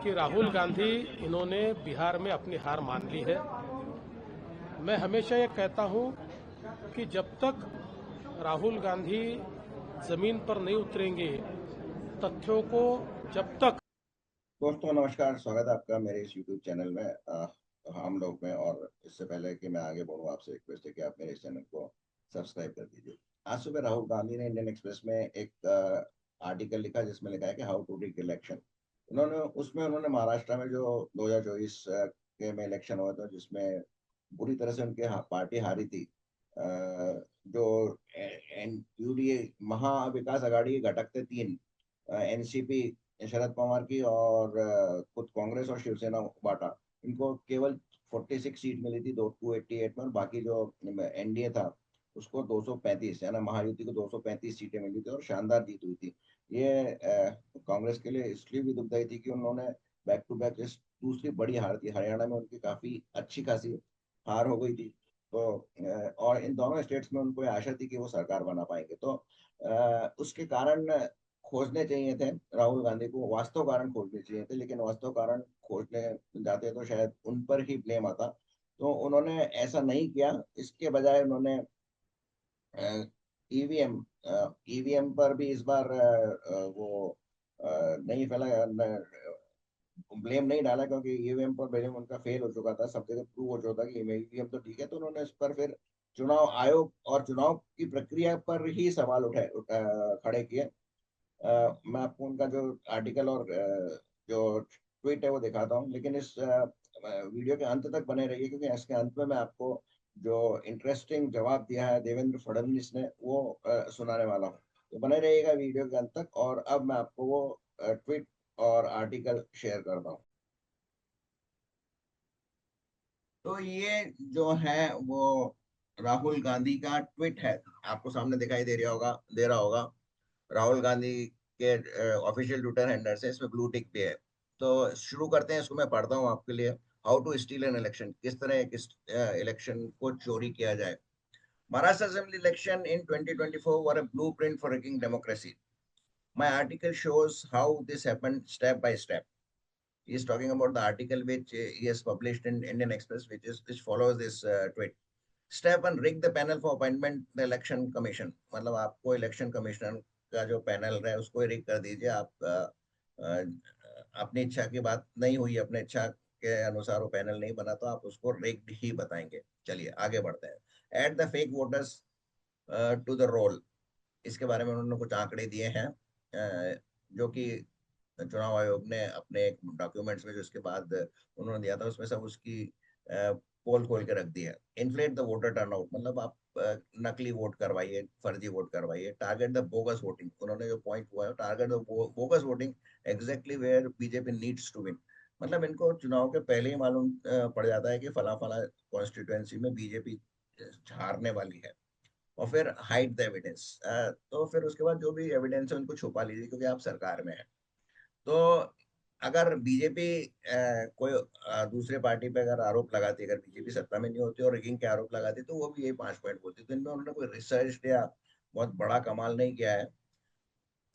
कि राहुल गांधी इन्होंने बिहार में अपनी हार मान ली है। मैं हमेशा ये कहता हूं कि जब तक राहुल गांधी जमीन पर नहीं उतरेंगे, तथ्यों को जब तक। दोस्तों नमस्कार, स्वागत है आपका मेरे इस YouTube चैनल में हम लोग में। और इससे पहले कि मैं आगे बढ़ूं, आपसे रिक्वेस्ट है कि आप मेरे इस चैनल को सब्सक्राइब कर दीजिए। आज सुबह राहुल गांधी ने इंडियन एक्सप्रेस में एक आर्टिकल लिखा जिसमें लिखा है कि हाउ टू रिग इलेक्शन। उन्होंने महाराष्ट्र में जो 2024 के में इलेक्शन हुआ था, जिसमें बुरी तरह से उनके पार्टी हारी थी। जो यूडीए महाविकास आघाड़ी के घटक थे तीन, एनसीपी शरद पवार की और खुद कांग्रेस और शिवसेना बाटा, इनको केवल 46 सीट मिली थी 288 में। और बाकी जो एनडीए था उसको 235, यानी महायुति को 235 सीटें मिली थी और शानदार जीत हुई थी। ये कांग्रेस के लिए इसलिए भी दुखदाई थी कि उन्होंने बैक टू बैक दूसरी बड़ी हार थी। हरियाणा में उनकी काफी अच्छी खासी हार हो गई थी। तो और इन दोनों स्टेट्स में उनको ये आशा थी कि वो सरकार बना पाएंगे। तो उसके कारण खोजने चाहिए थे राहुल गांधी को, वास्तव कारण खोजने चाहिए थे, लेकिन वास्तव कारण खोजने जाते तो शायद उन पर ही ब्लेम आता। तो उन्होंने ऐसा नहीं किया। इसके बजाय उन्होंने ईवीएम ईवीएम पर भी इस बार वो नहीं फैला, ब्लेम नहीं डाला, क्योंकि ईवीएम पर ब्लेम उनका फेल हो चुका था, सब जगह प्रूव हो चुका था कि ईवीएम तो ठीक है। तो उन्होंने इस पर फिर चुनाव आयोग और चुनाव की प्रक्रिया पर ही सवाल खड़े किए। मैं आपको उनका जो आर्टिकल और जो ट्वीट है वो दिखाता हूँ, लेकिन इस वीडियो के अंत तक बने रहिए, क्योंकि इसके अंत में मैं आपको जो इंटरेस्टिंग जवाब दिया है देवेंद्र फडणवीस ने वो सुनाने वाला हूँ। तो बने रहिएगा वीडियो के अंत तक, और अब मैं आपको वो ट्वीट और आर्टिकल शेयर करता हूँ। तो ये जो है वो राहुल गांधी का ट्वीट है, आपको सामने दिखाई दे रहा होगा। राहुल गांधी के ऑफिशियल ट्विटर हैंडल से, इसमें ब्लू टिक भी है। तो शुरू करते हैं, इसको मैं पढ़ता हूँ आपके लिए। How to steal an election, किस तरह एक इलेक्शन को चोरी किया जाए। Maharashtra assembly election in 2024 were a blueprint for wrecking democracy. My article shows how this happened step by step. He is talking about the article which he has published in Indian Express, which follows this tweet. Step 1, rig the panel for appointment the election commission. मतलब आपको election commissioner का जो panel है उसको rig कर दीजिए। आप अपनी इच्छा की बात नहीं हुई, अपने इच्छा के अनुसार वो पैनल नहीं बना, तो आप उसको रिग्ड ही बताएंगे। चलिए आगे बढ़ते हैं। Add the fake voters to the roll. इसके बारे में उन्होंने कुछ आंकड़े दिए हैं, जो कि चुनाव आयोग ने अपने एक डॉक्यूमेंट्स में जो उसके बाद उन्होंने दिया था उसमें सब उसकी पोल खोल के रख दी है। इन्फ्लेट द वोटर टर्नआउट, मतलब आप नकली वोट करवाइए, फर्जी वोट करवाइए। टारगेट द बोगस वोटिंग, उन्होंने जो पॉइंट हुआ है, target the bogus voting exactly where BJP needs to win. मतलब इनको चुनाव के पहले ही मालूम पड़ जाता है कि फला फला कॉन्स्टिट्यूएंसी में बीजेपी हारने वाली है। और फिर हाइड द एविडेंस, तो फिर उसके बाद जो भी एविडेंस है उनको छुपा लीजिए, क्योंकि आप सरकार में है। तो अगर बीजेपी कोई दूसरे पार्टी पे अगर आरोप लगाती, अगर बीजेपी सत्ता में नहीं होती और रिगिंग के आरोप लगाती, तो वो भी यही 5 पॉइंट बोलती। तो इनमें उन्होंने कोई रिसर्च या बहुत बड़ा कमाल नहीं किया है।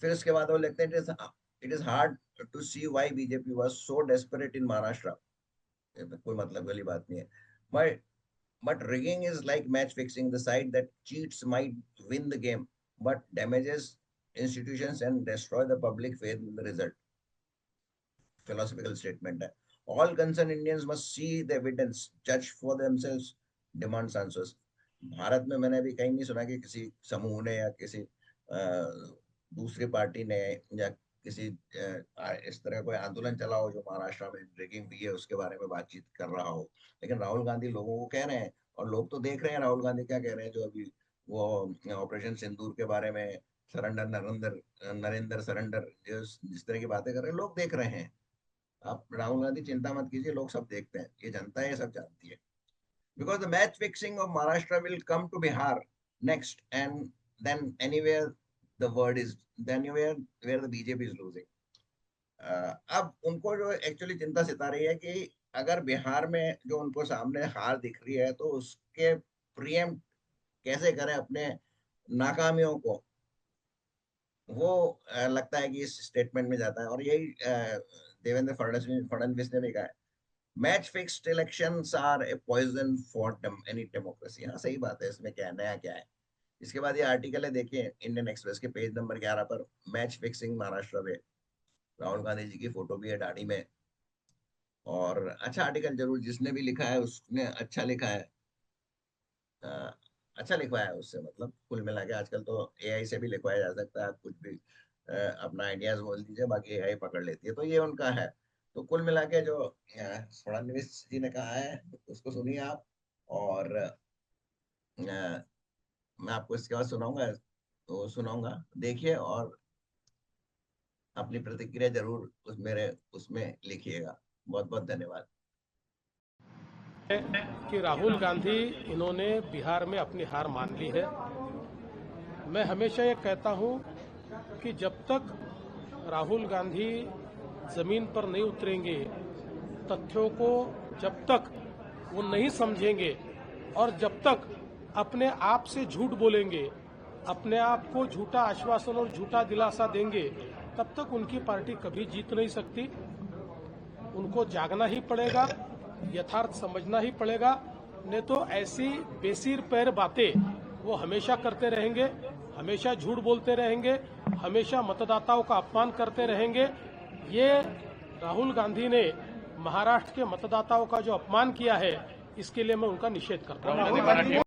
फिर उसके बाद वो लिखते हैं it is hard to see why BJP was so desperate in Maharashtra. कोई मतलब वाली बात नहीं है। But rigging is like match fixing. The side that cheats might win the game, but damages institutions and destroy the public faith in the result. Philosophical statement है। All concerned Indians must see the evidence, judge for themselves, demands answers. Bharat में मैंने अभी कहीं नहीं सुना कि किसी समूह ने या किसी दूसरी पार्टी ने या किसी इस तरह कोई आंदोलन चला हो जो महाराष्ट्र में ड्रिंकिंग हुई है उसके बारे में बातचीत कर रहा हो। लेकिन राहुल गांधी लोगों को कह रहे हैं, और लोग तो देख रहे हैं राहुल गांधी क्या कह रहे हैं। जो अभी वो ऑपरेशन सिंदूर के बारे में, सरेंडर नरेंद्र नरेंद्र सरेंडर, जिस तरह की बातें कर रहे हैं, लोग देख रहे हैं। आप राहुल गांधी चिंता मत कीजिए, लोग सब देखते हैं, ये जनता है, ये सब जानती है। Because the match fixing of Maharashtra will come to Bihar next, and then anywhere the word is then where the BJP is losing. अब उनको जो एक्चुअली चिंता सता रही है कि अगर बिहार में जो उनको सामने हार दिख रही है, तो उसके प्रियम कैसे करें अपने नाकामियों को। वो लगता है कि इस स्टेटमेंट में जाता है, और यही देवेंद्र फडणवीस ने भी कहा है, match fixed elections are a poison for any democracy. हाँ सही बात है, इसमें क्या है, नया क्या है। इसके बाद ये आर्टिकल है, देखिए इंडियन एक्सप्रेस के पेज नंबर 11 पर, मैच फिक्सिंग महाराष्ट्र में, राहुल गांधी जी की फोटो भी है दाढ़ी में। और अच्छा आर्टिकल जरूर, जिसने भी लिखा है उसने अच्छा लिखा है, अ, अच्छा लिखवाया है उससे, मतलब कुल मिला के आजकल तो एआई से भी लिखवाया जा सकता है, आप कुछ भी अपना आइडियाज बोल दीजिए, बाकी एआई पकड़ लेती है, तो ये उनका है। तो कुल मिला के जो फडणवीस जी ने कहा है उसको सुनिए आप, और मैं आपको इसके बाद सुनाऊंगा, तो सुनाऊंगा, देखिए और अपनी प्रतिक्रिया जरूर मेरे उसमें लिखिएगा। बहुत बहुत धन्यवाद। कि राहुल गांधी इन्होंने बिहार में अपनी हार मान ली है। मैं हमेशा ये कहता हूं कि जब तक राहुल गांधी जमीन पर नहीं उतरेंगे, तथ्यों को जब तक वो नहीं समझेंगे और जब तक अपने आप से झूठ बोलेंगे, अपने आप को झूठा आश्वासन और झूठा दिलासा देंगे, तब तक उनकी पार्टी कभी जीत नहीं सकती। उनको जागना ही पड़ेगा, यथार्थ समझना ही पड़ेगा, नहीं तो ऐसी बेसिर पैर बातें वो हमेशा करते रहेंगे, हमेशा झूठ बोलते रहेंगे, हमेशा मतदाताओं का अपमान करते रहेंगे। ये राहुल गांधी ने महाराष्ट्र के मतदाताओं का जो अपमान किया है, इसके लिए मैं उनका निषेध करता हूं।